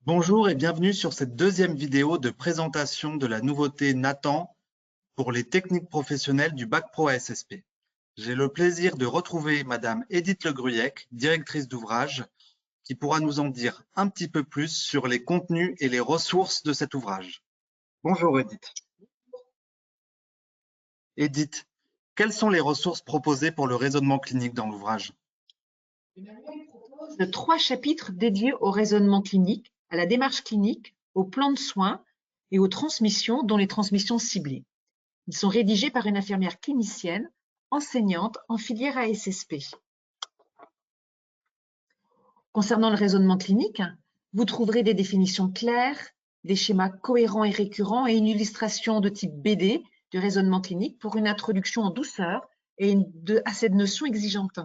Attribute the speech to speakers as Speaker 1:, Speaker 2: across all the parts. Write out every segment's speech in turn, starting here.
Speaker 1: Bonjour et bienvenue sur cette deuxième vidéo de présentation de la nouveauté Nathan pour les techniques professionnelles du Bac Pro ASSP. J'ai le plaisir de retrouver Madame Edith Le Gruyec, directrice d'ouvrage, qui pourra nous en dire un petit peu plus sur les contenus et les ressources de cet ouvrage. Bonjour Edith. Edith, quelles sont les ressources proposées pour le raisonnement clinique dans l'ouvrage?
Speaker 2: Le manuel propose 3 chapitres dédiés au raisonnement clinique, à la démarche clinique, au plan de soins et aux transmissions, dont les transmissions ciblées. Ils sont rédigés par une infirmière clinicienne, enseignante en filière ASSP. Concernant le raisonnement clinique, vous trouverez des définitions claires, des schémas cohérents et récurrents et une illustration de type BD du raisonnement clinique pour une introduction en douceur et à cette notion exigeante.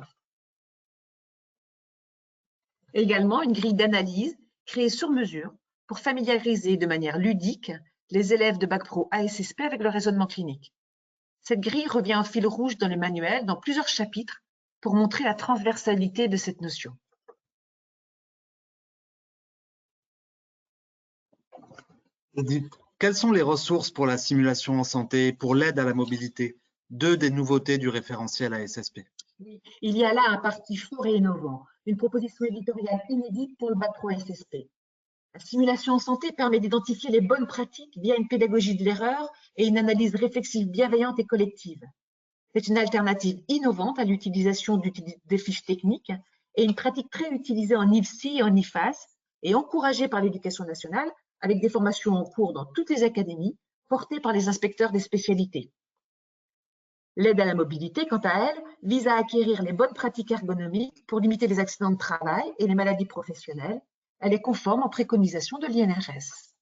Speaker 2: Également une grille d'analyse créée sur mesure pour familiariser de manière ludique les élèves de Bac Pro ASSP avec le raisonnement clinique. Cette grille revient en fil rouge dans le manuel dans plusieurs chapitres pour montrer la transversalité de cette notion.
Speaker 1: Edith, quelles sont les ressources pour la simulation en santé et pour l'aide à la mobilité, deux des nouveautés du référentiel ASSP?
Speaker 2: Il y a là un parti fort et innovant, une proposition éditoriale inédite pour le Bac Pro ASSP. La simulation en santé permet d'identifier les bonnes pratiques via une pédagogie de l'erreur et une analyse réflexive bienveillante et collective. C'est une alternative innovante à l'utilisation des fiches techniques et une pratique très utilisée en IFSI et en IFAS et encouragée par l'Éducation nationale avec des formations en cours dans toutes les académies portées par les inspecteurs des spécialités. L'aide à la mobilité, quant à elle, vise à acquérir les bonnes pratiques ergonomiques pour limiter les accidents de travail et les maladies professionnelles. Elle est conforme aux préconisations de l'INRS.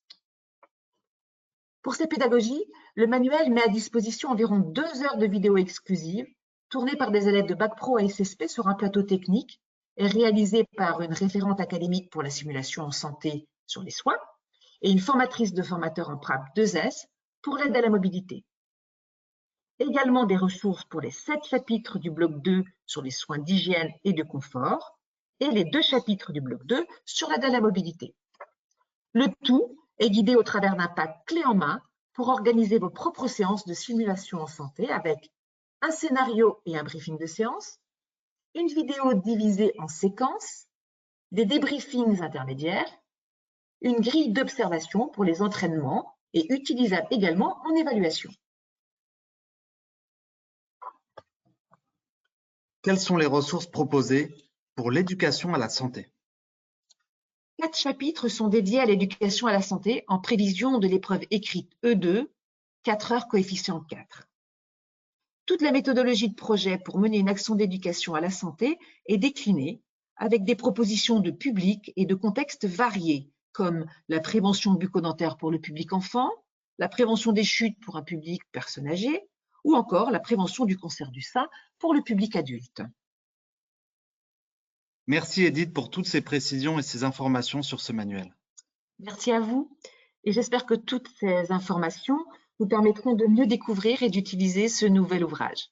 Speaker 2: Pour ces pédagogies, le manuel met à disposition environ 2 heures de vidéos exclusives, tournées par des élèves de Bac Pro ASSP sur un plateau technique et réalisées par une référente académique pour la simulation en santé sur les soins et une formatrice de formateurs en PRAP 2S pour l'aide à la mobilité. Également des ressources pour les 7 chapitres du bloc 2 sur les soins d'hygiène et de confort et les 2 chapitres du bloc 2 sur l'aide à la mobilité. Le tout est guidé au travers d'un pack clé en main pour organiser vos propres séances de simulation en santé avec un scénario et un briefing de séance, une vidéo divisée en séquences, des débriefings intermédiaires, une grille d'observation pour les entraînements et utilisable également en évaluation.
Speaker 1: Quelles sont les ressources proposées pour l'éducation à la santé?
Speaker 2: 4 chapitres sont dédiés à l'éducation à la santé en prévision de l'épreuve écrite E2, 4 heures coefficient 4. Toute la méthodologie de projet pour mener une action d'éducation à la santé est déclinée avec des propositions de publics et de contextes variés, comme la prévention bucco-dentaire pour le public enfant, la prévention des chutes pour un public personne âgée, ou encore la prévention du cancer du sein pour le public adulte.
Speaker 1: Merci Edith pour toutes ces précisions et ces informations sur ce manuel.
Speaker 2: Merci à vous et j'espère que toutes ces informations vous permettront de mieux découvrir et d'utiliser ce nouvel ouvrage.